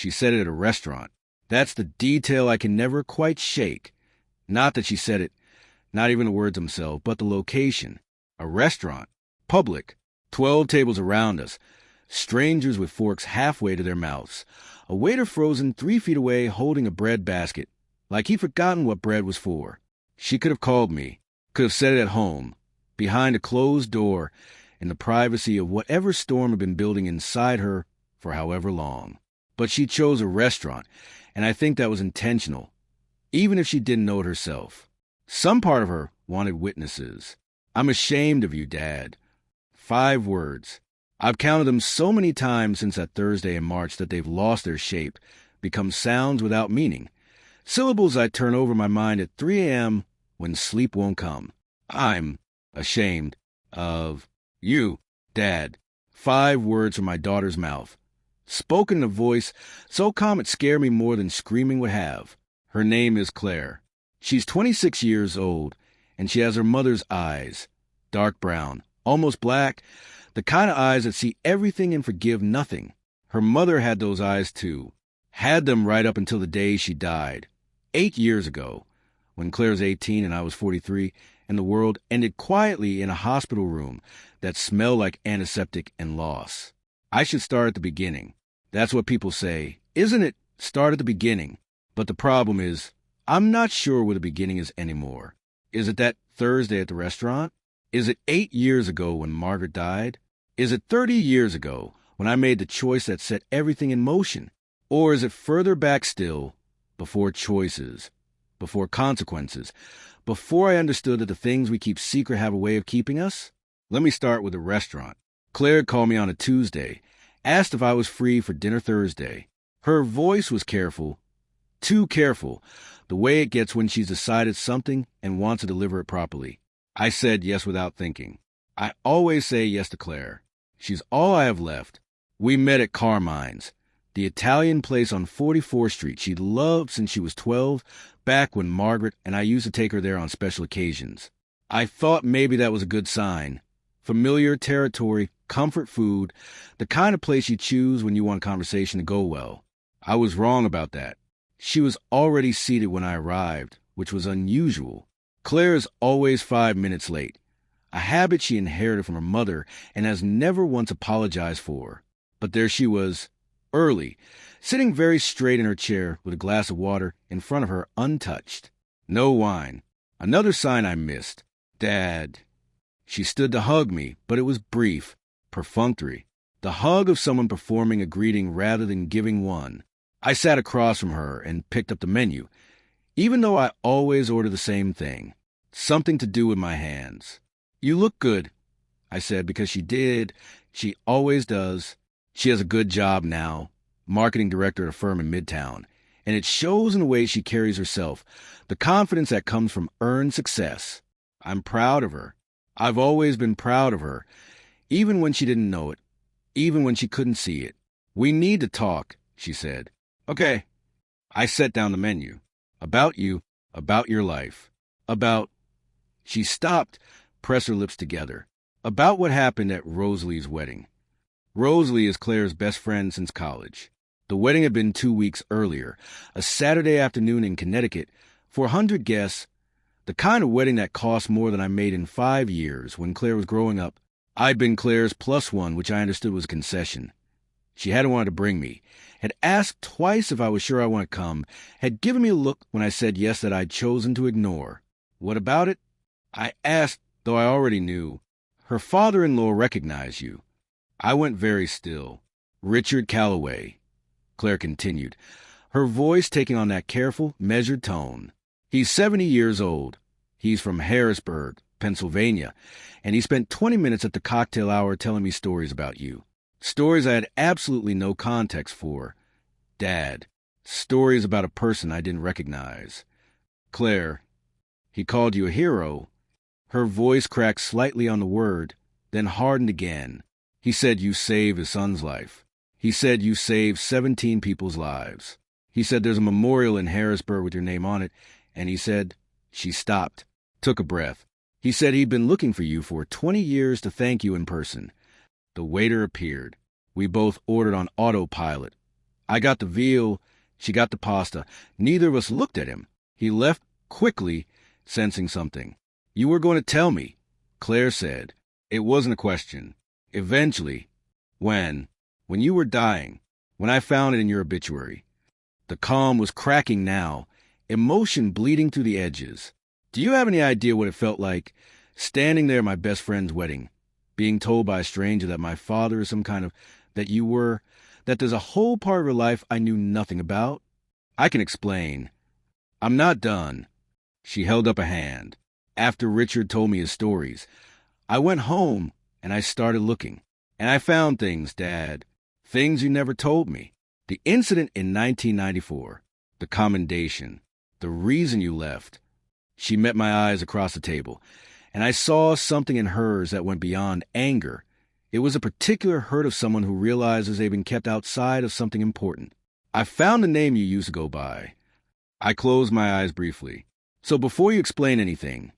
She said it at a restaurant. That's the detail I can never quite shake. Not that she said it, not even the words themselves, but the location. A restaurant. Public. 12 tables around us. Strangers with forks halfway to their mouths. A waiter frozen 3 feet away holding a bread basket, like he'd forgotten what bread was for. She could have called me. Could have said it at home, behind a closed door, in the privacy of whatever storm had been building inside her for however long. But she chose a restaurant, and I think that was intentional, even if she didn't know it herself. Some part of her wanted witnesses. I'm ashamed of you, Dad. 5 words. I've counted them so many times since that Thursday in March that they've lost their shape, become sounds without meaning. Syllables I turn over my mind at 3 a.m. when sleep won't come. I'm ashamed of you, Dad. 5 words from my daughter's mouth. Spoken in a voice so calm it scared me more than screaming would have. Her name is Claire. She's 26 years old, and she has her mother's eyes. Dark brown, almost black, the kind of eyes that see everything and forgive nothing. Her mother had those eyes too. Had them right up until the day she died. 8 years ago, when Claire was 18 and I was 43, and the world ended quietly in a hospital room that smelled like antiseptic and loss. I should start at the beginning. That's what people say. Isn't it? Start at the beginning. But the problem is, I'm not sure where the beginning is anymore. Is it that Thursday at the restaurant? Is it 8 years ago when Margaret died? Is it 30 years ago when I made the choice that set everything in motion? Or is it further back still, before choices, before consequences, before I understood that the things we keep secret have a way of keeping us? Let me start with the restaurant. Claire called me on a Tuesday, asked if I was free for dinner Thursday. Her voice was careful, too careful, the way it gets when she's decided something and wants to deliver it properly. I said yes without thinking. I always say yes to Claire. She's all I have left. We met at Carmine's, the Italian place on 44th Street she'd loved since she was 12, back when Margaret and I used to take her there on special occasions. I thought maybe that was a good sign. Familiar territory, comfort food, the kind of place you choose when you want conversation to go well. I was wrong about that. She was already seated when I arrived, which was unusual. Claire is always 5 minutes late, a habit she inherited from her mother and has never once apologized for. But there she was, early, sitting very straight in her chair with a glass of water in front of her untouched. No wine. Another sign I missed. Dad. She stood to hug me, but it was brief, perfunctory. The hug of someone performing a greeting rather than giving one. I sat across from her and picked up the menu, even though I always order the same thing. Something to do with my hands. You look good, I said, because she did. She always does. She has a good job now, marketing director at a firm in Midtown, and it shows in the way she carries herself, the confidence that comes from earned success. I'm proud of her. I've always been proud of her, even when she didn't know it, even when she couldn't see it. We need to talk, she said. Okay. I set down the menu. About you, about your life, about... She stopped, pressed her lips together. About what happened at Rosalie's wedding. Rosalie is Claire's best friend since college. The wedding had been 2 weeks earlier, a Saturday afternoon in Connecticut, for 100 guests, the kind of wedding that cost more than I made in 5 years when Claire was growing up. I'd been Claire's +1, which I understood was a concession. She hadn't wanted to bring me, had asked twice if I was sure I wanted to come, had given me a look when I said yes that I'd chosen to ignore. What about it? I asked, though I already knew. Her father-in-law recognized you. I went very still. Richard Calloway, Claire continued, her voice taking on that careful, measured tone. He's 70 years old. He's from Harrisburg, Pennsylvania, and he spent 20 minutes at the cocktail hour telling me stories about you. Stories I had absolutely no context for. Dad. Stories about a person I didn't recognize. Claire. He called you a hero. Her voice cracked slightly on the word, then hardened again. He said you saved his son's life. He said you saved 17 people's lives. He said there's a memorial in Harrisburg with your name on it, and he said... She stopped, took a breath. He said he'd been looking for you for 20 years to thank you in person. The waiter appeared. We both ordered on autopilot. I got the veal, she got the pasta. Neither of us looked at him. He left quickly, sensing something. You were going to tell me, Claire said. It wasn't a question. Eventually, when you were dying, when I found it in your obituary. The calm was cracking now, emotion bleeding through the edges. Do you have any idea what it felt like, standing there at my best friend's wedding, being told by a stranger that my father is some kind of, that there's a whole part of her life I knew nothing about? I can explain. I'm not done. She held up a hand. After Richard told me his stories, I went home and I started looking. And I found things, Dad. Things you never told me. The incident in 1994. The commendation. The reason you left. She met my eyes across the table, and I saw something in hers that went beyond anger. It was a particular hurt of someone who realizes they've been kept outside of something important. I found the name you used to go by. I closed my eyes briefly. So before you explain anything,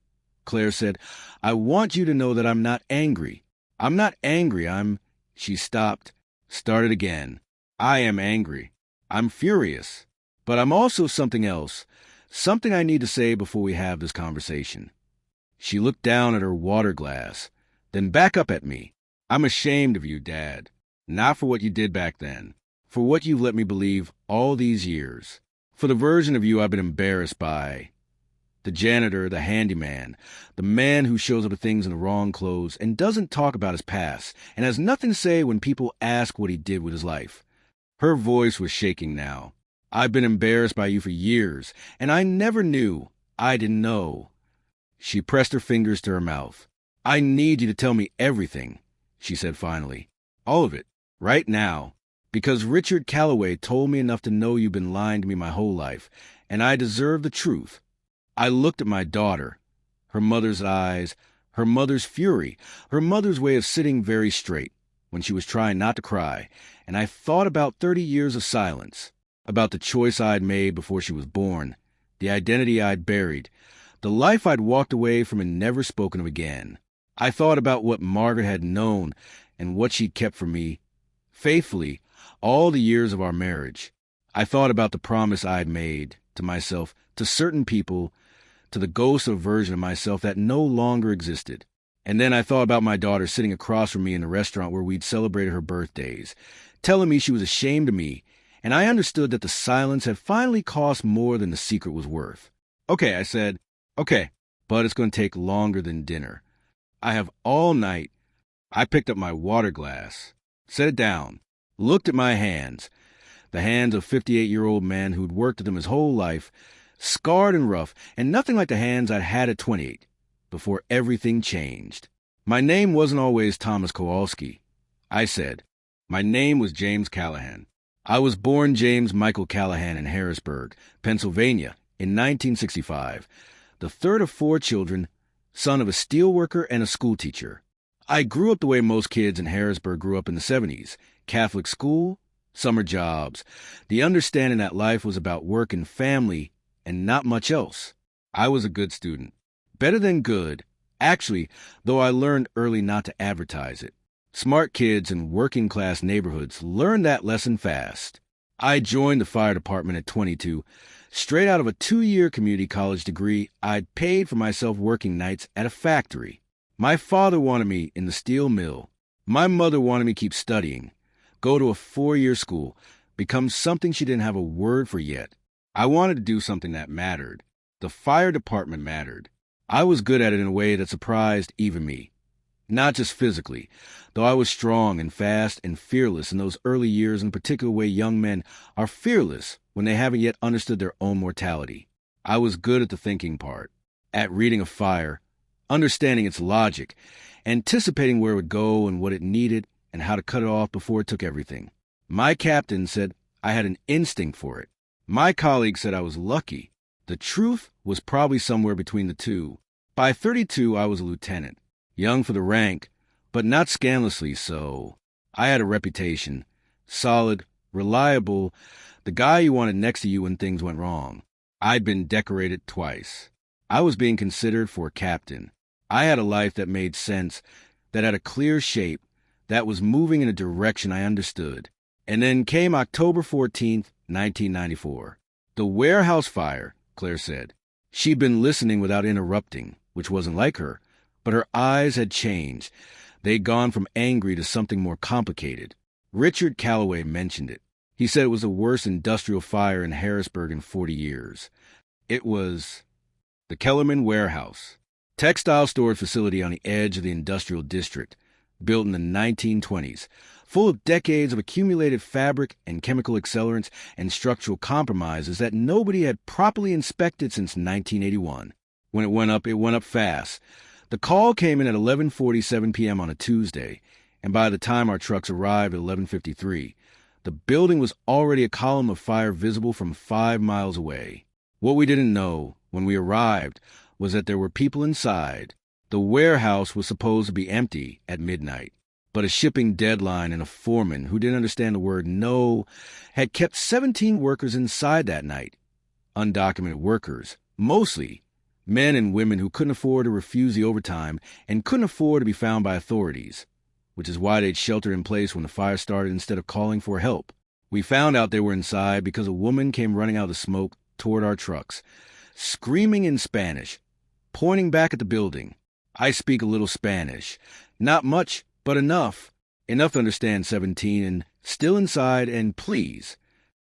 Claire said, I want you to know that I'm not angry. I'm not angry, She stopped, started again. I am angry. I'm furious. But I'm also something else, something I need to say before we have this conversation. She looked down at her water glass, then back up at me. I'm ashamed of you, Dad. Not for what you did back then, for what you've let me believe all these years, for the version of you I've been embarrassed by. The janitor, the handyman, the man who shows up to things in the wrong clothes and doesn't talk about his past and has nothing to say when people ask what he did with his life. Her voice was shaking now. I've been embarrassed by you for years, and I never knew. I didn't know. She pressed her fingers to her mouth. I need you to tell me everything, she said finally. All of it, right now, because Richard Calloway told me enough to know you've been lying to me my whole life, and I deserve the truth. I looked at my daughter, her mother's eyes, her mother's fury, her mother's way of sitting very straight when she was trying not to cry, and I thought about 30 years of silence, about the choice I'd made before she was born, the identity I'd buried, the life I'd walked away from and never spoken of again. I thought about what Margaret had known and what she'd kept from me, faithfully, all the years of our marriage. I thought about the promise I'd made to myself, to certain people, to the ghost of a version of myself that no longer existed. And then I thought about my daughter sitting across from me in the restaurant where we'd celebrated her birthdays, telling me she was ashamed of me, and I understood that the silence had finally cost more than the secret was worth. Okay, I said, okay, but it's going to take longer than dinner. I have all night. I picked up my water glass, set it down, looked at my hands, the hands of a 58-year-old man who'd worked at them his whole life, scarred and rough, and nothing like the hands I'd had at 28, before everything changed. My name wasn't always Thomas Kowalski. I said, my name was James Callahan. I was born James Michael Callahan in Harrisburg, Pennsylvania, in 1965, the third of 4 children, son of a steelworker and a schoolteacher. I grew up the way most kids in Harrisburg grew up in the 70s, Catholic school, summer jobs, the understanding that life was about work and family and not much else. I was a good student. Better than good, actually, though I learned early not to advertise it. Smart kids in working-class neighborhoods learn that lesson fast. I joined the fire department at 22, straight out of a 2-year community college degree I'd paid for myself working nights at a factory. My father wanted me in the steel mill. My mother wanted me to keep studying, go to a 4-year school, become something she didn't have a word for yet. I wanted to do something that mattered. The fire department mattered. I was good at it in a way that surprised even me. Not just physically, though I was strong and fast and fearless in those early years, in a particular way young men are fearless when they haven't yet understood their own mortality. I was good at the thinking part, at reading a fire, understanding its logic, anticipating where it would go and what it needed and how to cut it off before it took everything. My captain said I had an instinct for it. My colleagues said I was lucky. The truth was probably somewhere between the two. By 32, I was a lieutenant. Young for the rank, but not scandalously so. I had a reputation. Solid, reliable, the guy you wanted next to you when things went wrong. I'd been decorated twice. I was being considered for captain. I had a life that made sense, that had a clear shape, that was moving in a direction I understood. And then came October 14th, 1994. The warehouse fire, Claire said. She'd been listening without interrupting, which wasn't like her, but her eyes had changed. They'd gone from angry to something more complicated. Richard Calloway mentioned it. He said it was the worst industrial fire in Harrisburg in 40 years. It was the Kellerman Warehouse, textile storage facility on the edge of the industrial district, built in the 1920s, full of decades of accumulated fabric and chemical accelerants and structural compromises that nobody had properly inspected since 1981. When it went up fast. The call came in at 11:47 p.m. on a Tuesday, and by the time our trucks arrived at 11:53, the building was already a column of fire visible from 5 miles away. What we didn't know when we arrived was that there were people inside. The warehouse was supposed to be empty at midnight, but a shipping deadline and a foreman who didn't understand the word no had kept 17 workers inside that night. Undocumented workers, mostly men and women who couldn't afford to refuse the overtime and couldn't afford to be found by authorities, which is why they'd shelter in place when the fire started instead of calling for help. We found out they were inside because a woman came running out of the smoke toward our trucks, screaming in Spanish, pointing back at the building. I speak a little Spanish. Not much, but enough. Enough to understand 17 and still inside and please.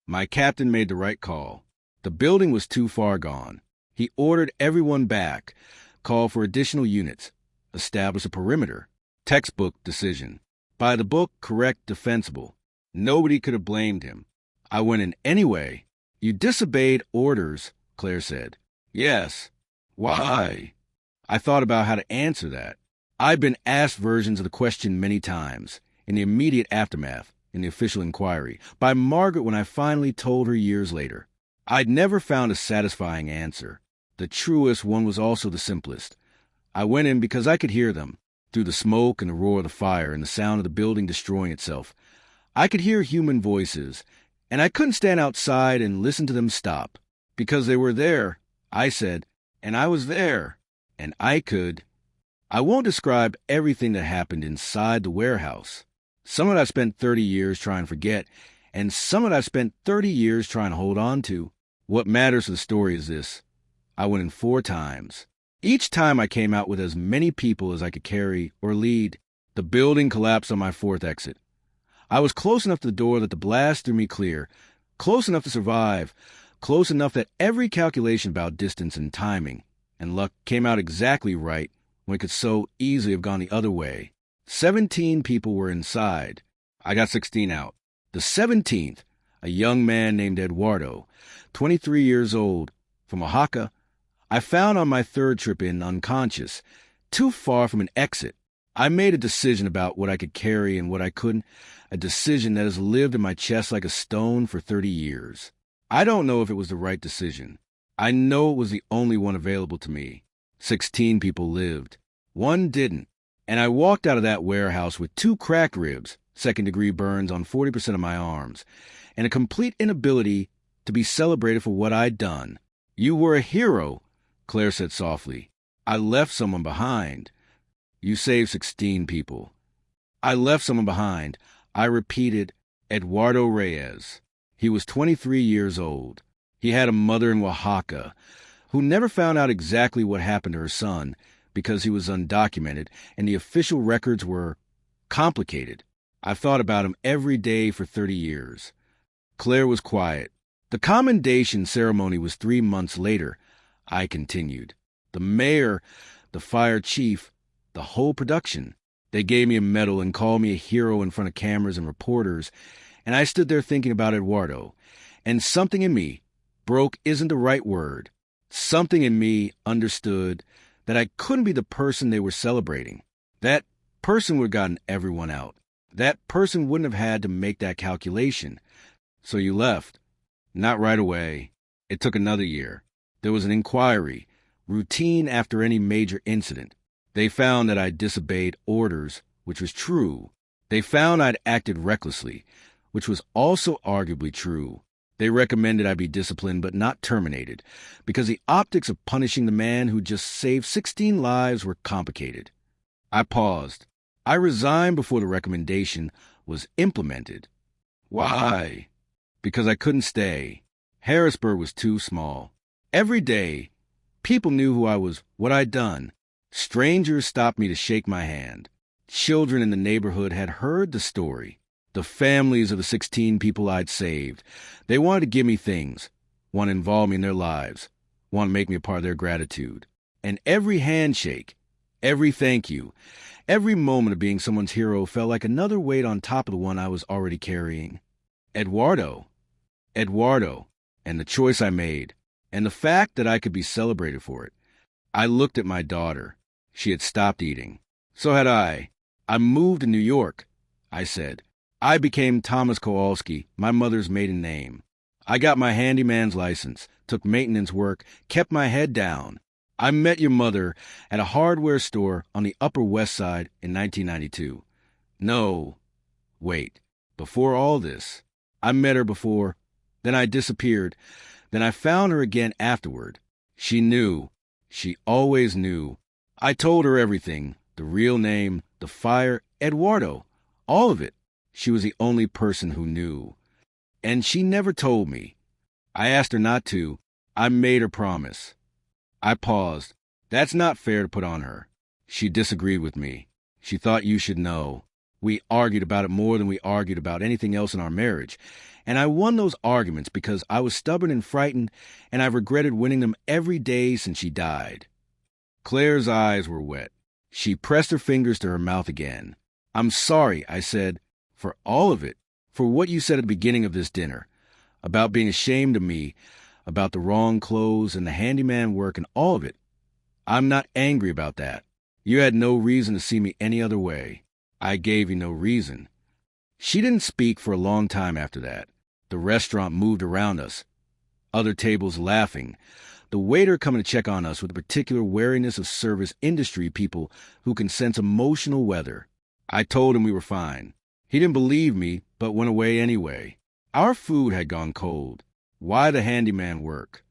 My captain made the right call. The building was too far gone. He ordered everyone back, called for additional units, established a perimeter. Textbook decision. By the book, correct, defensible. Nobody could have blamed him. I went in anyway. You disobeyed orders, Claire said. Yes. Why? I thought about how to answer that. I'd been asked versions of the question many times, in the immediate aftermath, in the official inquiry, by Margaret when I finally told her years later. I'd never found a satisfying answer. The truest one was also the simplest. I went in because I could hear them, through the smoke and the roar of the fire and the sound of the building destroying itself. I could hear human voices, and I couldn't stand outside and listen to them stop. Because they were there, I said, and I was there, and I could. I won't describe everything that happened inside the warehouse. Some of it I spent 30 years trying to forget, and some of it I spent 30 years trying to hold on to. What matters to the story is this. I went in 4 times. Each time I came out with as many people as I could carry or lead. The building collapsed on my 4th exit. I was close enough to the door that the blast threw me clear, close enough to survive, close enough that every calculation about distance and timing and luck came out exactly right when it could so easily have gone the other way. 17 people were inside. I got 16 out. The 17th, a young man named Eduardo, 23 years old, from Oaxaca, I found on my 3rd trip in unconscious, too far from an exit. I made a decision about what I could carry and what I couldn't, a decision that has lived in my chest like a stone for 30 years. I don't know if it was the right decision. I know it was the only one available to me. 16 people lived. 1 didn't. And I walked out of that warehouse with 2 cracked ribs, 2nd-degree burns on 40% of my arms, and a complete inability to be celebrated for what I'd done. You were a hero, Claire said softly. I left someone behind. You saved 16 people. I left someone behind. I repeated, Eduardo Reyes. He was 23 years old. He had a mother in Oaxaca who never found out exactly what happened to her son because he was undocumented and the official records were complicated. I've thought about him every day for 30 years. Claire was quiet. The commendation ceremony was 3 months later. I continued. The mayor, the fire chief, the whole production. They gave me a medal and called me a hero in front of cameras and reporters, and I stood there thinking about Eduardo. And something in me, broke isn't the right word, something in me understood that I couldn't be the person they were celebrating. That person would have gotten everyone out. That person wouldn't have had to make that calculation. So you left. Not right away. It took another year. There was an inquiry, routine after any major incident. They found that I'd disobeyed orders, which was true. They found I'd acted recklessly, which was also arguably true. They recommended I be disciplined but not terminated, because the optics of punishing the man who just saved 16 lives were complicated. I paused. I resigned before the recommendation was implemented. Why? Because I couldn't stay. Harrisburg was too small. Every day, people knew who I was, what I'd done. Strangers stopped me to shake my hand. Children in the neighborhood had heard the story. The families of the 16 people I'd saved. They wanted to give me things, want to involve me in their lives, want to make me a part of their gratitude. And every handshake, every thank you, every moment of being someone's hero felt like another weight on top of the one I was already carrying. Eduardo, and the choice I made, and the fact that I could be celebrated for it. I looked at my daughter. She had stopped eating. So had I. I moved to New York, I said. I became Thomas Kowalski, my mother's maiden name. I got my handyman's license, took maintenance work, kept my head down. I met your mother at a hardware store on the Upper West Side in 1992. No, wait, before all this. I met her before, then I disappeared, then I found her again afterward. She knew. She always knew. I told her everything, the real name, the fire, Eduardo, all of it. She was the only person who knew. And she never told me. I asked her not to. I made her promise. I paused. That's not fair to put on her. She disagreed with me. She thought you should know. We argued about it more than we argued about anything else in our marriage. And I won those arguments because I was stubborn and frightened, and I've regretted winning them every day since she died. Claire's eyes were wet. She pressed her fingers to her mouth again. I'm sorry, I said, for all of it, for what you said at the beginning of this dinner, about being ashamed of me, about the wrong clothes and the handyman work and all of it. I'm not angry about that. You had no reason to see me any other way. I gave you no reason. She didn't speak for a long time after that. The restaurant moved around us. Other tables laughing. The waiter coming to check on us with a particular wariness of service industry people who can sense emotional weather. I told him we were fine. He didn't believe me, but went away anyway. Our food had gone cold. Why the handyman work?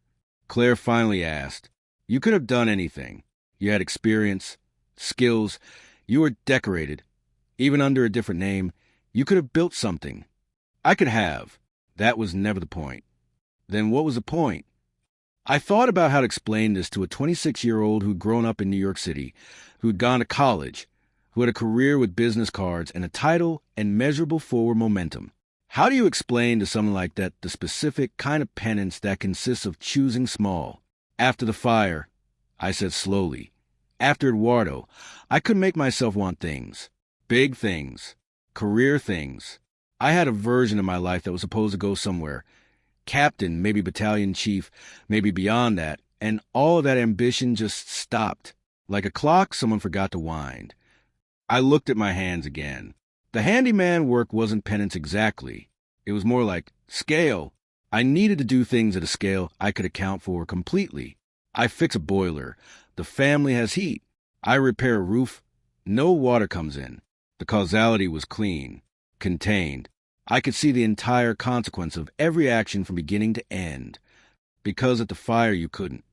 Claire finally asked. You could have done anything. You had experience, skills. You were decorated. Even under a different name, you could have built something. I could have. That was never the point. Then what was the point? I thought about how to explain this to a 26-year-old who'd grown up in New York City, who'd gone to college, who had a career with business cards and a title and measurable forward momentum. How do you explain to someone like that the specific kind of penance that consists of choosing small? After the fire, I said slowly, after Eduardo, I couldn't make myself want things. Big things. Career things. I had a version of my life that was supposed to go somewhere. Captain, maybe battalion chief, maybe beyond that, and all of that ambition just stopped. Like a clock someone forgot to wind. I looked at my hands again. The handyman work wasn't penance exactly. It was more like scale. I needed to do things at a scale I could account for completely. I fix a boiler. The family has heat. I repair a roof. No water comes in. The causality was clean, contained. I could see the entire consequence of every action from beginning to end. Because at the fire you couldn't.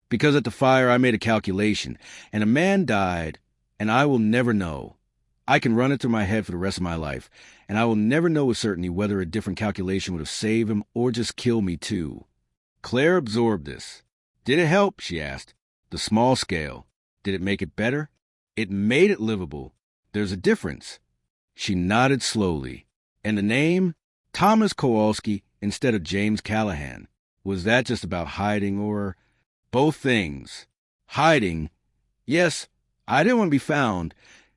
Because at the fire I made a calculation, and a man died, and I will never know. I can run it through my head for the rest of my life, and I will never know with certainty whether a different calculation would have saved him or just killed me too. Claire absorbed this. Did it help? She asked. The small scale. Did it make it better? It made it livable. There's a difference. She nodded slowly. And the name? Thomas Kowalski instead of James Callahan. Was that just about hiding or... Both things. Hiding. Yes, I didn't want to be found.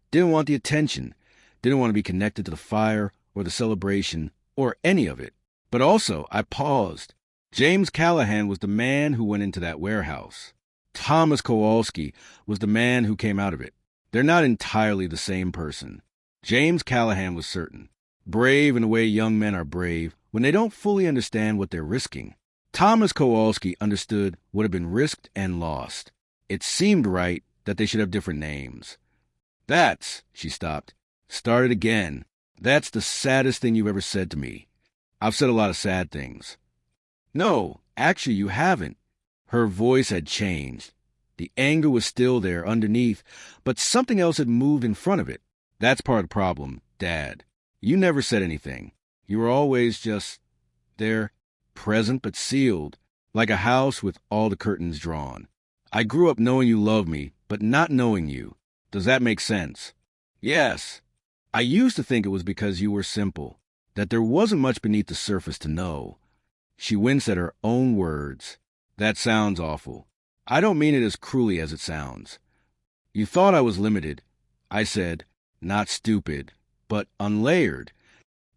Didn't want the attention. Didn't want to be connected to the fire or the celebration or any of it. But also, I paused. James Callahan was the man who went into that warehouse. Thomas Kowalski was the man who came out of it. They're not entirely the same person. James Callahan was certain. Brave in the way young men are brave when they don't fully understand what they're risking. Thomas Kowalski understood what had been risked and lost. It seemed right that they should have different names. She stopped. Started again. That's the saddest thing you've ever said to me. I've said a lot of sad things. No, actually you haven't. Her voice had changed. The anger was still there underneath, but something else had moved in front of it. That's part of the problem, Dad. You never said anything. You were always just there, present but sealed, like a house with all the curtains drawn. I grew up knowing you loved me, but not knowing you. Does that make sense? Yes. I used to think it was because you were simple, that there wasn't much beneath the surface to know. She winced at her own words. That sounds awful. I don't mean it as cruelly as it sounds. You thought I was limited. I said, not stupid, but unlayered.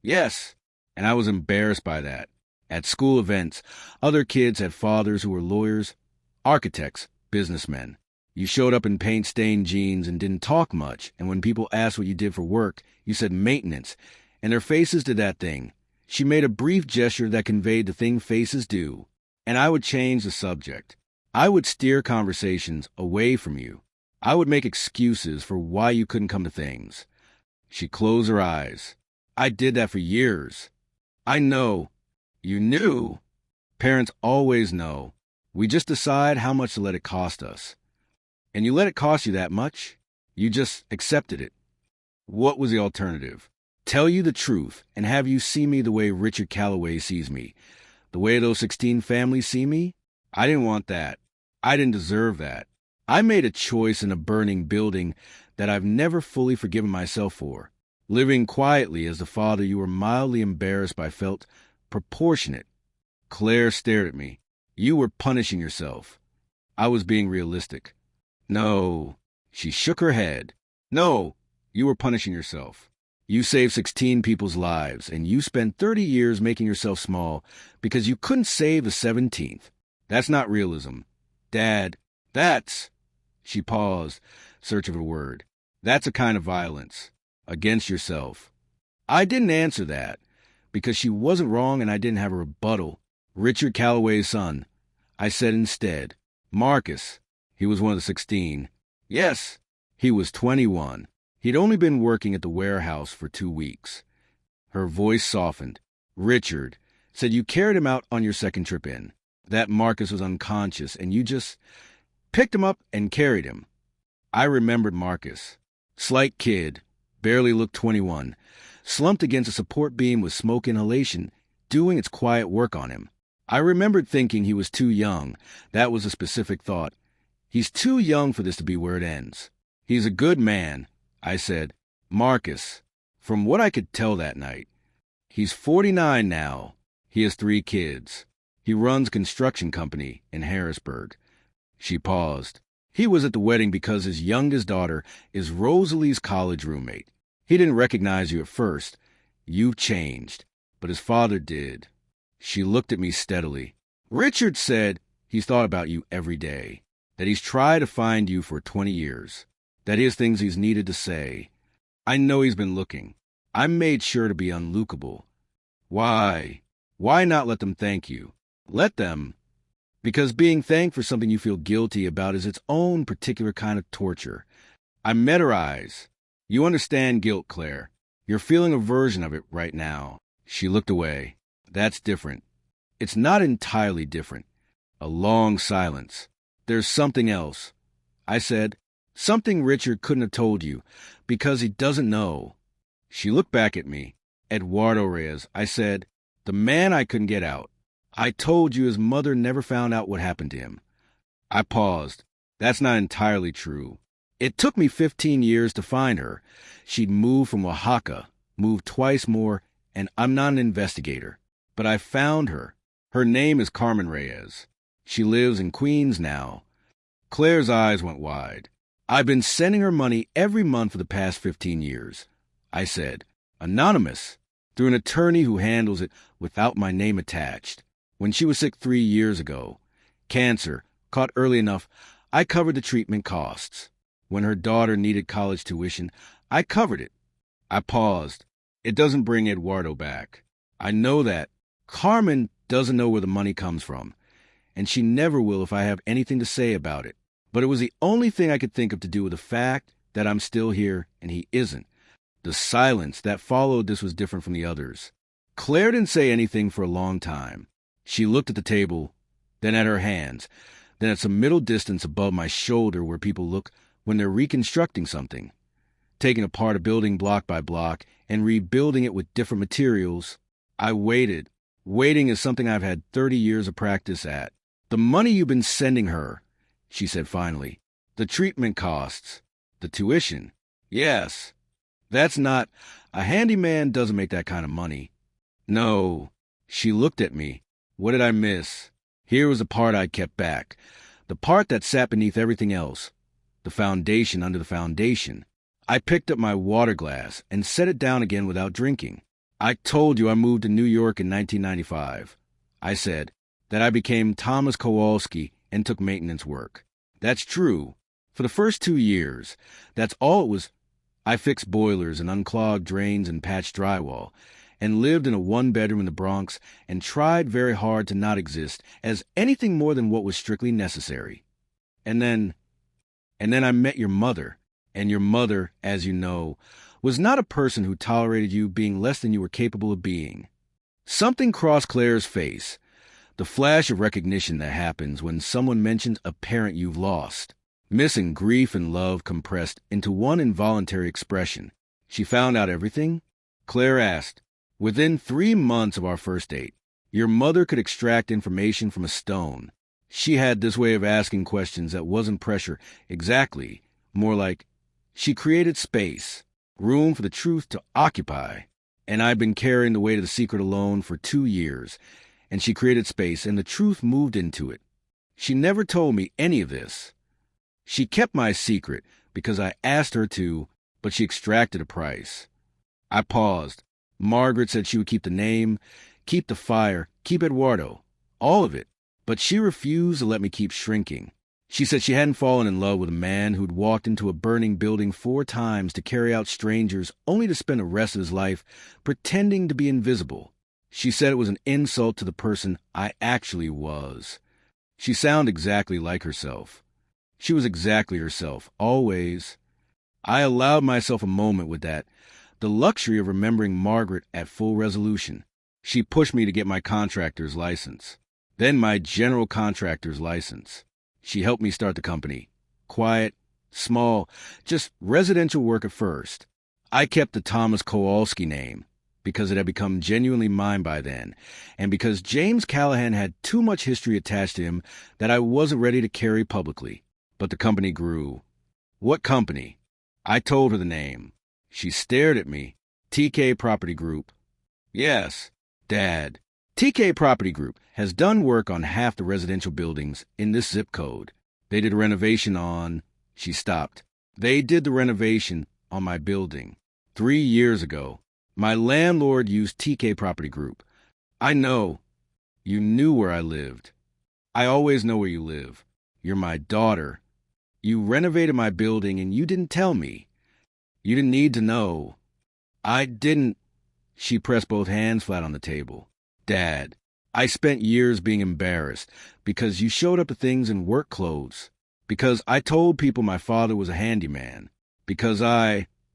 Yes, and I was embarrassed by that. At school events, other kids had fathers who were lawyers, architects, businessmen. You showed up in paint-stained jeans and didn't talk much, and when people asked what you did for work, you said maintenance, and their faces did that thing. She made a brief gesture that conveyed the thing faces do, and I would change the subject. I would steer conversations away from you. I would make excuses for why you couldn't come to things. She closed her eyes. I did that for years. I know. You knew. Parents always know. We just decide how much to let it cost us. And you let it cost you that much? You just accepted it. What was the alternative? Tell you the truth and have you see me the way Richard Calloway sees me. The way those 16 families see me? I didn't want that. I didn't deserve that. I made a choice in a burning building that I've never fully forgiven myself for. Living quietly as the father you were mildly embarrassed by felt proportionate. Claire stared at me. You were punishing yourself. I was being realistic. No. She shook her head. No, you were punishing yourself. You saved 16 people's lives, and you spent 30 years making yourself small because you couldn't save the 17th. That's not realism. Dad, that's... She paused, searching for a word. That's a kind of violence. Against yourself. I didn't answer that, because she wasn't wrong and I didn't have a rebuttal. Richard Calloway's son. I said instead, Marcus. He was one of the 16. Yes, he was 21. He'd only been working at the warehouse for 2 weeks. Her voice softened. Richard said you carried him out on your second trip in. That Marcus was unconscious and you just picked him up and carried him. I remembered Marcus. Slight kid, barely looked 21, slumped against a support beam with smoke inhalation, doing its quiet work on him. I remembered thinking he was too young. That was a specific thought. He's too young for this to be where it ends. He's a good man, I said. Marcus, from what I could tell that night. He's 49 now. He has 3 kids. He runs a construction company in Harrisburg. She paused. He was at the wedding because his youngest daughter is Rosalie's college roommate. He didn't recognize you at first. You've changed, but his father did. She looked at me steadily. Richard said he's thought about you every day, that he's tried to find you for 20 years, that he has things he's needed to say. I know he's been looking. I made sure to be unlookable. Why? Why not let them thank you? Let them. Because being thanked for something you feel guilty about is its own particular kind of torture. I met her eyes. You understand guilt, Claire. You're feeling a version of it right now. She looked away. That's different. It's not entirely different. A long silence. There's something else. I said, something Richard couldn't have told you, because he doesn't know. She looked back at me. Eduardo Reyes. I said, the man I couldn't get out. I told you his mother never found out what happened to him. I paused. That's not entirely true. It took me 15 years to find her. She'd moved from Oaxaca, moved twice more, and I'm not an investigator. But I found her. Her name is Carmen Reyes. She lives in Queens now. Claire's eyes went wide. I've been sending her money every month for the past 15 years. I said, anonymous, through an attorney who handles it without my name attached. When she was sick 3 years ago, cancer, caught early enough, I covered the treatment costs. When her daughter needed college tuition, I covered it. I paused. It doesn't bring Eduardo back. I know that. Carmen doesn't know where the money comes from, and she never will if I have anything to say about it. But it was the only thing I could think of to do with the fact that I'm still here and he isn't. The silence that followed this was different from the others. Claire didn't say anything for a long time. She looked at the table, then at her hands, then at some middle distance above my shoulder where people look when they're reconstructing something, taking apart a building block by block and rebuilding it with different materials. I waited. Waiting is something I've had 30 years of practice at. The money you've been sending her, she said finally. The treatment costs. The tuition. Yes. That's not... A handyman doesn't make that kind of money. No. She looked at me. What did I miss? Here was the part I kept back. The part that sat beneath everything else. The foundation under the foundation. I picked up my water glass and set it down again without drinking. I told you I moved to New York in 1995. I said that I became Thomas Kowalski and took maintenance work. That's true. For the first 2 years, that's all it was. I fixed boilers and unclogged drains and patched drywall, and lived in a one-bedroom in the Bronx and tried very hard to not exist as anything more than what was strictly necessary. And then I met your mother, and your mother, as you know, was not a person who tolerated you being less than you were capable of being. Something crossed Claire's face, the flash of recognition that happens when someone mentions a parent you've lost. Missing grief and love compressed into one involuntary expression. She found out everything? Claire asked. Within 3 months of our first date, your mother could extract information from a stone. She had this way of asking questions that wasn't pressure exactly, more like she created space, room for the truth to occupy. And I'd been carrying the weight of the secret alone for 2 years, and she created space and the truth moved into it. She never told me any of this. She kept my secret because I asked her to, but she extracted a price. I paused. Margaret said she would keep the name, keep the fire, keep Eduardo, all of it, but she refused to let me keep shrinking. She said she hadn't fallen in love with a man who'd walked into a burning building 4 times to carry out strangers only to spend the rest of his life pretending to be invisible. She said it was an insult to the person I actually was. She sounded exactly like herself. She was exactly herself, always. I allowed myself a moment with that, the luxury of remembering Margaret at full resolution. She pushed me to get my contractor's license, then my general contractor's license. She helped me start the company. Quiet, small, just residential work at first. I kept the Thomas Kowalski name because it had become genuinely mine by then, and because James Callahan had too much history attached to him that I wasn't ready to carry publicly. But the company grew. What company? I told her the name. She stared at me. TK Property Group. Yes, Dad. TK Property Group has done work on half the residential buildings in this zip code. They did a renovation on... She stopped. They did the renovation on my building 3 years ago. My landlord used TK Property Group. I know. You knew where I lived. I always know where you live. You're my daughter. You renovated my building and you didn't tell me. You didn't need to know. I didn't... She pressed both hands flat on the table. Dad, I spent years being embarrassed because you showed up to things in work clothes. Because I told people my father was a handyman. Because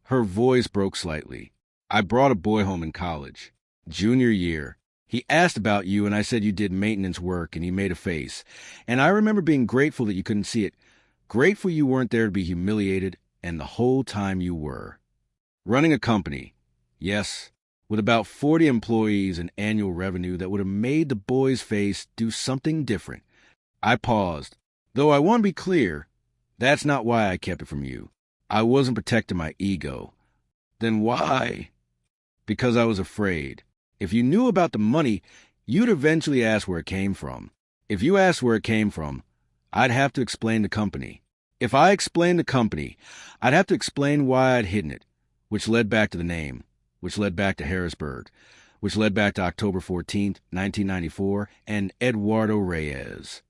Her voice broke slightly. I brought a boy home in college. Junior year. He asked about you and I said you did maintenance work and he made a face. And I remember being grateful that you couldn't see it. Grateful you weren't there to be humiliated, and the whole time you were. Running a company, yes, with about 40 employees and annual revenue that would have made the boy's face do something different. I paused. Though I want to be clear, that's not why I kept it from you. I wasn't protecting my ego. Then why? Because I was afraid. If you knew about the money, you'd eventually ask where it came from. If you asked where it came from, I'd have to explain the company. If I explained the company, I'd have to explain why I'd hidden it, which led back to the name, which led back to Harrisburg, which led back to October 14th, 1994, and Eduardo Reyes.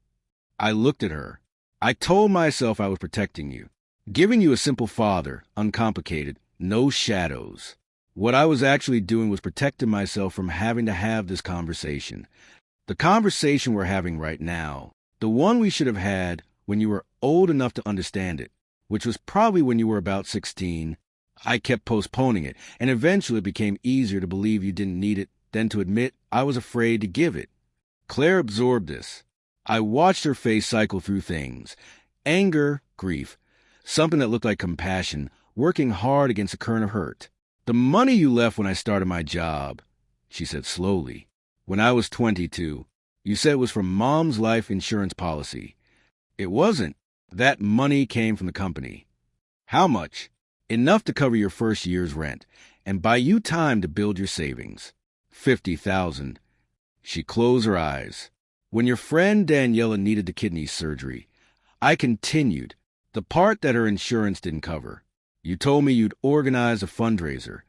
I looked at her. I told myself I was protecting you, giving you a simple father, uncomplicated, no shadows. What I was actually doing was protecting myself from having to have this conversation. The conversation we're having right now. The one we should have had when you were old enough to understand it, which was probably when you were about 16. I kept postponing it, and eventually it became easier to believe you didn't need it than to admit I was afraid to give it. Claire absorbed this. I watched her face cycle through things. Anger, grief, something that looked like compassion, working hard against a current of hurt. The money you left when I started my job. she said slowly. When I was 22, you said it was from Mom's life insurance policy. It wasn't. That money came from the company. How much? Enough to cover your first year's rent and buy you time to build your savings. 50,000. She closed her eyes. When your friend Daniela needed the kidney surgery, I continued, the part that her insurance didn't cover. You told me you'd organize a fundraiser.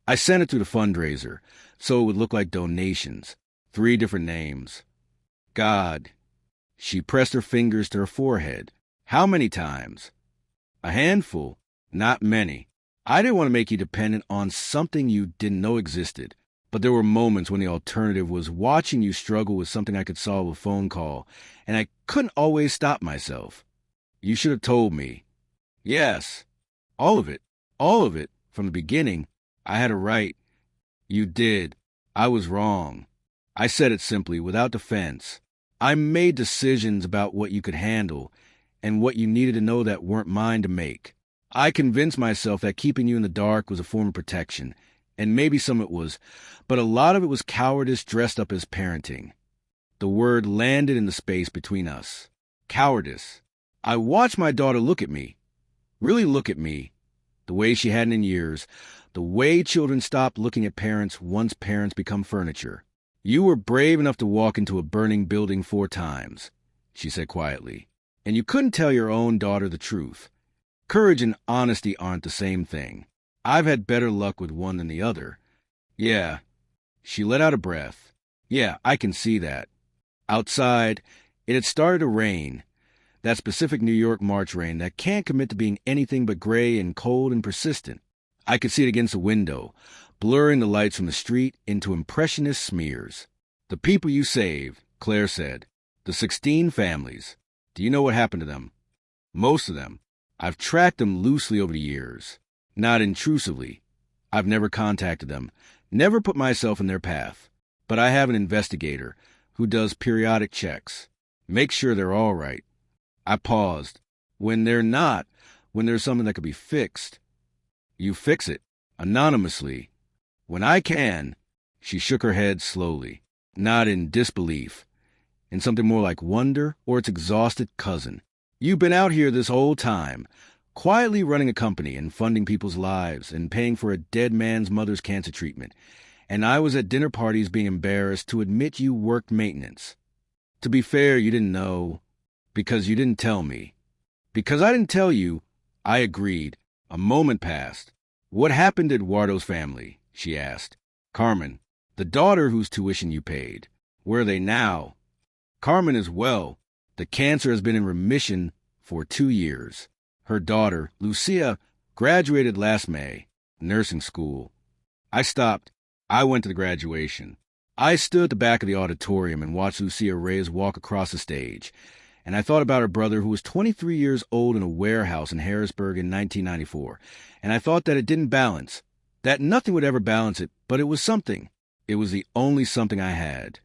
I sent it to the fundraiser, so it would look like donations. 3 different names. God. She pressed her fingers to her forehead. How many times? A handful. Not many. I didn't want to make you dependent on something you didn't know existed, but there were moments when the alternative was watching you struggle with something I could solve with a phone call, and I couldn't always stop myself. You should have told me. Yes. All of it. All of it. From the beginning. I had a right. You did. I was wrong. I said it simply, without defense. I made decisions about what you could handle and what you needed to know that weren't mine to make. I convinced myself that keeping you in the dark was a form of protection, and maybe some it was, but a lot of it was cowardice dressed up as parenting. The word landed in the space between us. Cowardice. I watched my daughter look at me. Really look at me. The way she hadn't in years. The way children stop looking at parents once parents become furniture. You were brave enough to walk into a burning building 4 times, she said quietly, and you couldn't tell your own daughter the truth. Courage and honesty aren't the same thing. I've had better luck with one than the other. Yeah. She let out a breath. Yeah, I can see that. Outside, it had started to rain. That specific New York March rain that can't commit to being anything but gray and cold and persistent. I could see it against the window, blurring the lights from the street into impressionist smears. The people you saved, Claire said. The 16 families. Do you know what happened to them? Most of them. I've tracked them loosely over the years. Not intrusively. I've never contacted them, never put myself in their path. But I have an investigator who does periodic checks. Make sure they're all right. I paused. When they're not, when there's something that could be fixed. You fix it, anonymously. When I can. She shook her head slowly, not in disbelief, in something more like wonder or its exhausted cousin. You've been out here this whole time, quietly running a company and funding people's lives and paying for a dead man's mother's cancer treatment, and I was at dinner parties being embarrassed to admit you worked maintenance. To be fair, you didn't know, because you didn't tell me. Because I didn't tell you, I agreed. A moment passed. What happened to Eduardo's family? She asked. Carmen, the daughter whose tuition you paid. Where are they now? Carmen is well. The cancer has been in remission for 2 years. Her daughter, Lucia, graduated last May, nursing school. I stopped. I went to the graduation. I stood at the back of the auditorium and watched Lucia Reyes walk across the stage. And I thought about her brother who was 23 years old in a warehouse in Harrisburg in 1994. And I thought that it didn't balance, that nothing would ever balance it, but it was something. It was the only something I had.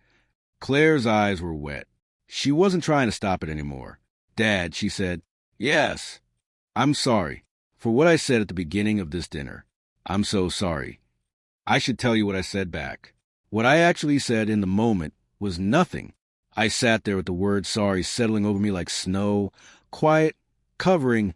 Claire's eyes were wet. She wasn't trying to stop it anymore. Dad, she said, yes. I'm sorry for what I said at the beginning of this dinner. I'm so sorry. I should tell you what I said back. What I actually said in the moment was nothing. I sat there with the word sorry settling over me like snow, quiet, covering,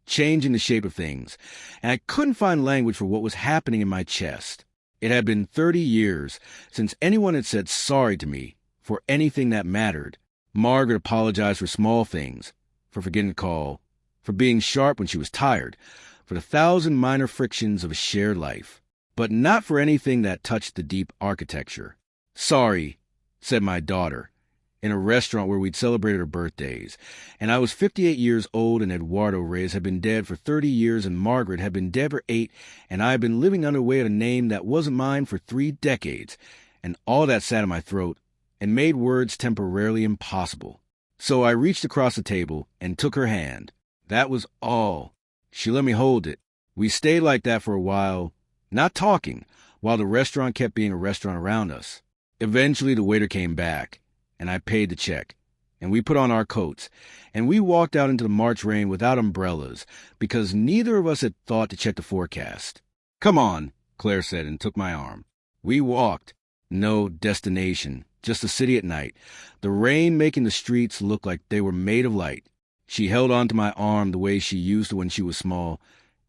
changing the shape of things, and I couldn't find language for what was happening in my chest. It had been 30 years since anyone had said sorry to me for anything that mattered. Margaret apologized for small things, for forgetting to call, for being sharp when she was tired, for the 1,000 minor frictions of a shared life, but not for anything that touched the deep architecture. Sorry, said my daughter, in a restaurant where we'd celebrated her birthdays, and I was 58 years old and Eduardo Reyes had been dead for 30 years and Margaret had been dead for 8, and I had been living under way at a name that wasn't mine for 3 decades, and all that sat in my throat and made words temporarily impossible. So I reached across the table and took her hand. That was all. She let me hold it. We stayed like that for a while, not talking, while the restaurant kept being a restaurant around us. Eventually the waiter came back, and I paid the check, and we put on our coats, and we walked out into the March rain without umbrellas, because neither of us had thought to check the forecast. Come on, Claire said and took my arm. We walked. No destination, just a city at night. The rain making the streets look like they were made of light. She held onto my arm the way she used to when she was small,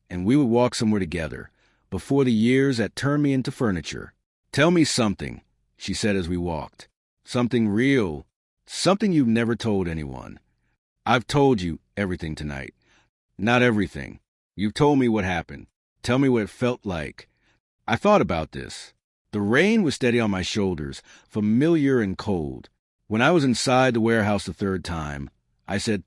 and we would walk somewhere together, before the years that turned me into furniture. Tell me something, she said as we walked. Something real. Something you've never told anyone. I've told you everything tonight. Not everything. You've told me what happened. Tell me what it felt like. I thought about this. The rain was steady on my shoulders, familiar and cold. When I was inside the warehouse the third time, I said,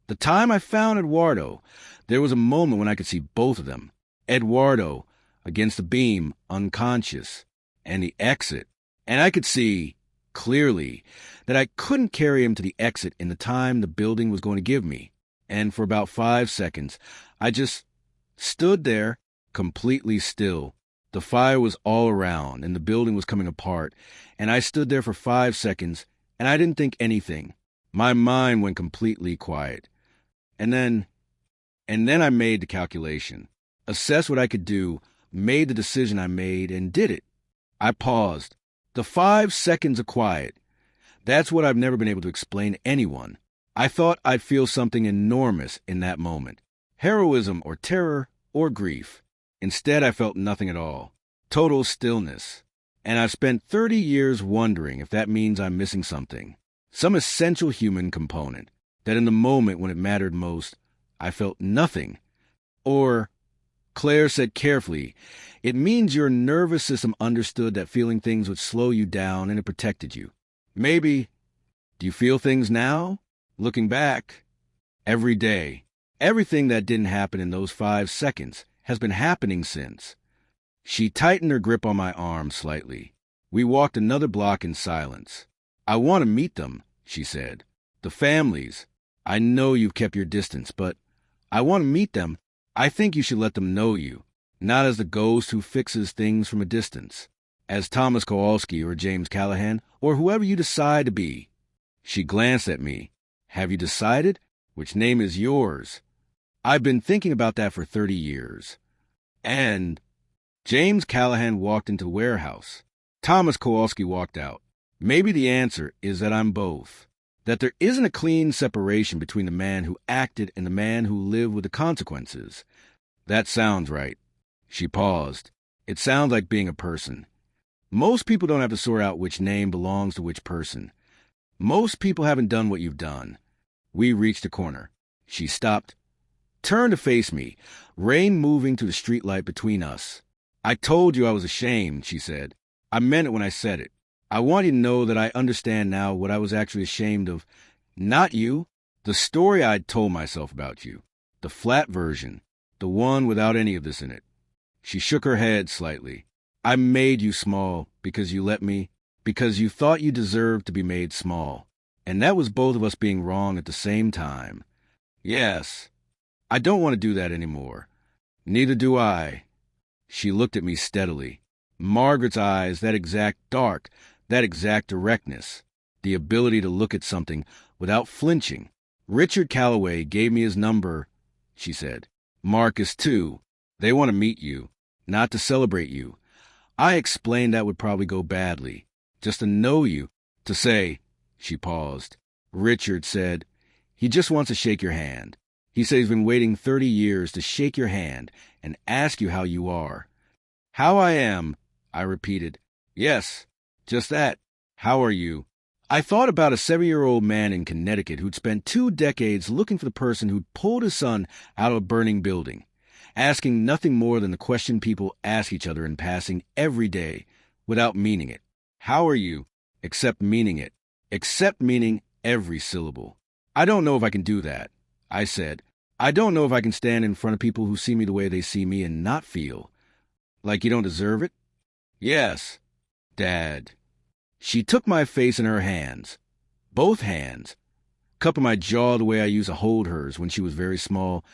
the time I found Eduardo, there was a moment when I could see both of them. Eduardo, against the beam, unconscious, and the exit. And I could see, clearly, that I couldn't carry him to the exit in the time the building was going to give me. And for about 5 seconds, I just stood there, completely still. The fire was all around, and the building was coming apart, and I stood there for 5 seconds, and I didn't think anything. My mind went completely quiet. And then I made the calculation, assessed what I could do, made the decision I made, and did it. I paused. The 5 seconds of quiet. That's what I've never been able to explain to anyone. I thought I'd feel something enormous in that moment. Heroism or terror or grief. Instead, I felt nothing at all. Total stillness. And I've spent 30 years wondering if that means I'm missing something. Some essential human component. That in the moment when it mattered most, I felt nothing. Or, Claire said carefully, it means your nervous system understood that feeling things would slow you down and it protected you. Maybe. Do you feel things now? Looking back. Every day. Everything that didn't happen in those 5 seconds has been happening since. She tightened her grip on my arm slightly. We walked another block in silence. I want to meet them, she said. The families. I know you've kept your distance, but I want to meet them. I think you should let them know you, not as the ghost who fixes things from a distance, as Thomas Kowalski or James Callahan or whoever you decide to be. She glanced at me. Have you decided? Which name is yours? I've been thinking about that for 30 years. And James Callahan walked into the warehouse. Thomas Kowalski walked out. Maybe the answer is that I'm both. That there isn't a clean separation between the man who acted and the man who lived with the consequences. That sounds right. She paused. It sounds like being a person. Most people don't have to sort out which name belongs to which person. Most people haven't done what you've done. We reached a corner. She stopped. Turned to face me, rain moving to the streetlight between us. I told you I was ashamed, she said. I meant it when I said it. I want you to know that I understand now what I was actually ashamed of. Not you. The story I'd told myself about you. The flat version. The one without any of this in it. She shook her head slightly. I made you small because you let me, because you thought you deserved to be made small. And that was both of us being wrong at the same time. Yes. I don't want to do that anymore. Neither do I. She looked at me steadily. Margaret's eyes, that exact dark, that exact directness. The ability to look at something without flinching. Richard Calloway gave me his number, she said. Marcus, too. They want to meet you, not to celebrate you. I explained that would probably go badly. Just to know you, to say, she paused. Richard said, he just wants to shake your hand. He said he's been waiting 30 years to shake your hand and ask you how you are. How I am, I repeated. Yes, just that. How are you? I thought about a 7-year-old man in Connecticut who'd spent 2 decades looking for the person who'd pulled his son out of a burning building, asking nothing more than the question people ask each other in passing every day, without meaning it. How are you? Except meaning it. Except meaning every syllable. I don't know if I can do that. I said, I don't know if I can stand in front of people who see me the way they see me and not feel. Like you don't deserve it? Yes, Dad. She took my face in her hands. Both hands. Cupping my jaw the way I used to hold hers when she was very small,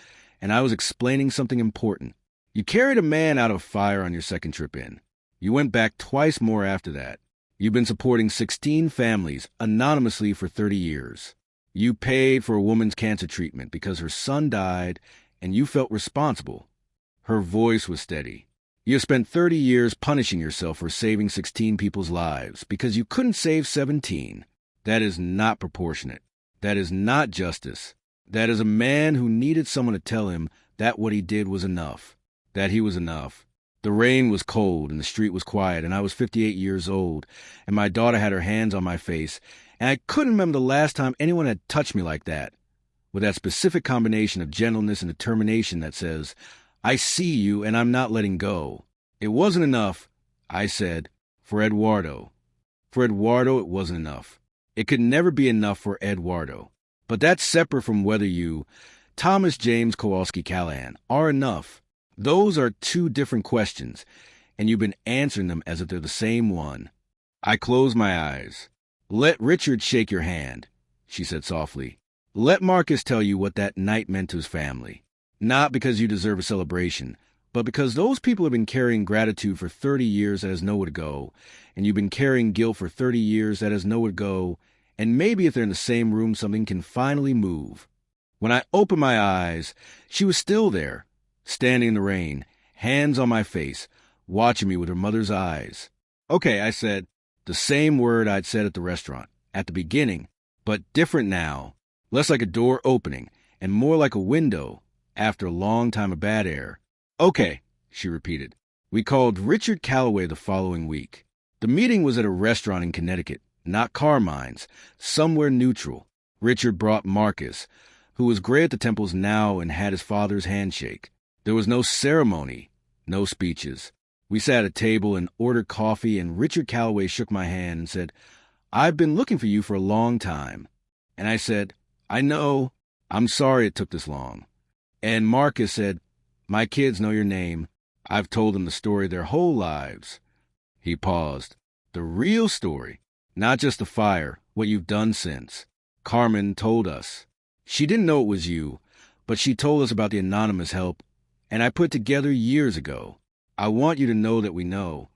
and I was explaining something important. You carried a man out of fire on your second trip in. You went back twice more after that. You've been supporting 16 families anonymously for 30 years. You paid for a woman's cancer treatment because her son died and you felt responsible. Her voice was steady. You have spent 30 years punishing yourself for saving 16 people's lives because you couldn't save 17. That is not proportionate. That is not justice. That is a man who needed someone to tell him that what he did was enough. That he was enough. The rain was cold and the street was quiet, and I was 58 years old, and my daughter had her hands on my face, and I couldn't remember the last time anyone had touched me like that, with that specific combination of gentleness and determination that says, I see you and I'm not letting go. It wasn't enough, I said, for Eduardo. For Eduardo, it wasn't enough. It could never be enough for Eduardo. But that's separate from whether you, Thomas James Kowalski Callahan, are enough. Those are two different questions, and you've been answering them as if they're the same one. I closed my eyes. Let Richard shake your hand, she said softly. Let Marcus tell you what that night meant to his family. Not because you deserve a celebration, but because those people have been carrying gratitude for 30 years that has nowhere to go, and you've been carrying guilt for 30 years that has nowhere to go, and maybe if they're in the same room, something can finally move. When I opened my eyes, she was still there, standing in the rain, hands on my face, watching me with her mother's eyes. Okay, I said, the same word I'd said at the restaurant, at the beginning, but different now, less like a door opening, and more like a window, after a long time of bad air. Okay, she repeated. We called Richard Calloway the following week. The meeting was at a restaurant in Connecticut, not Carmine's, somewhere neutral. Richard brought Marcus, who was gray at the temples now and had his father's handshake. There was no ceremony, no speeches. We sat at a table and ordered coffee, and Richard Calloway shook my hand and said, I've been looking for you for a long time. And I said, I know. I'm sorry it took this long. And Marcus said, my kids know your name. I've told them the story their whole lives. He paused. The real story, not just the fire, what you've done since. Carmen told us. She didn't know it was you, but she told us about the anonymous help, and I put together years ago. I want you to know that we know.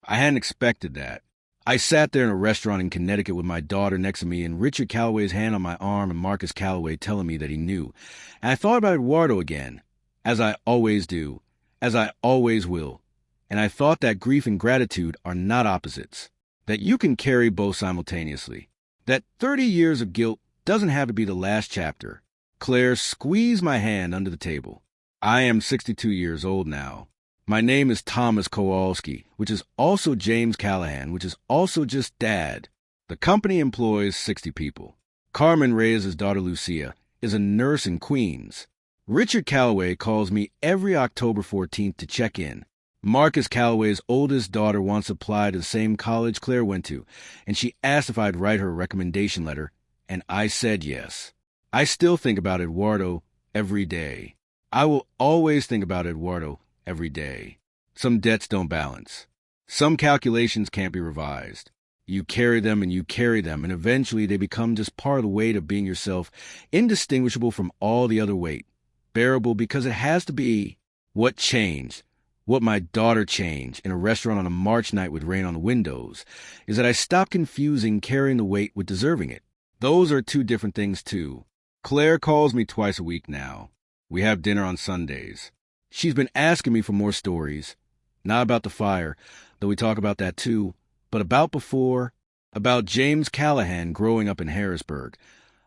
I hadn't expected that. I sat there in a restaurant in Connecticut with my daughter next to me and Richard Calloway's hand on my arm and Marcus Calloway telling me that he knew. And I thought about Eduardo again, as I always do, as I always will. And I thought that grief and gratitude are not opposites, that you can carry both simultaneously, that 30 years of guilt doesn't have to be the last chapter. Claire squeezed my hand under the table. I am 62 years old now. My name is Thomas Kowalski, which is also James Callahan, which is also just Dad. The company employs 60 people. Carmen Reyes, his daughter Lucia, is a nurse in Queens. Richard Calloway calls me every October 14th to check in. Marcus Calloway's oldest daughter wants to apply to the same college Claire went to, and she asked if I'd write her a recommendation letter, and I said yes. I still think about Eduardo every day. I will always think about Eduardo every day. Some debts don't balance. Some calculations can't be revised. You carry them and you carry them, and eventually they become just part of the weight of being yourself, indistinguishable from all the other weight. Bearable because it has to be. What changed, what my daughter changed in a restaurant on a March night with rain on the windows, is that I stopped confusing carrying the weight with deserving it. Those are two different things, too. Claire calls me twice a week now. We have dinner on Sundays. She's been asking me for more stories. Not about the fire, though we talk about that too, but about before, about James Callahan growing up in Harrisburg,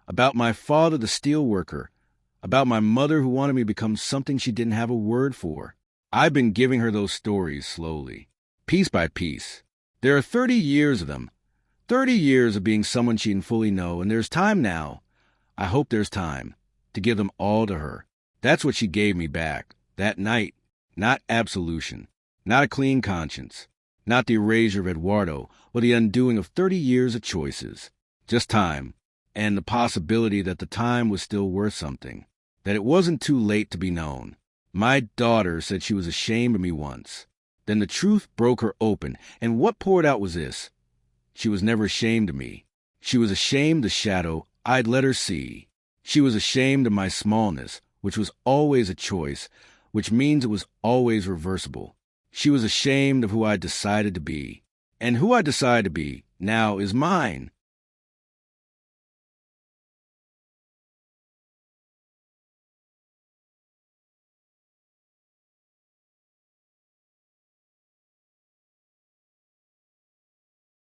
about my father the steel worker, about my mother who wanted me to become something she didn't have a word for. I've been giving her those stories slowly, piece by piece. There are 30 years of them, 30 years of being someone she didn't fully know, and there's time now, I hope there's time, to give them all to her. That's what she gave me back, that night. Not absolution, not a clean conscience, not the erasure of Eduardo, or the undoing of 30 years of choices. Just time, and the possibility that the time was still worth something, that it wasn't too late to be known. My daughter said she was ashamed of me once. Then the truth broke her open, and what poured out was this. She was never ashamed of me. She was ashamed of the shadow I'd let her see. She was ashamed of my smallness, which was always a choice, which means it was always reversible. She was ashamed of who I decided to be. And who I decided to be now is mine.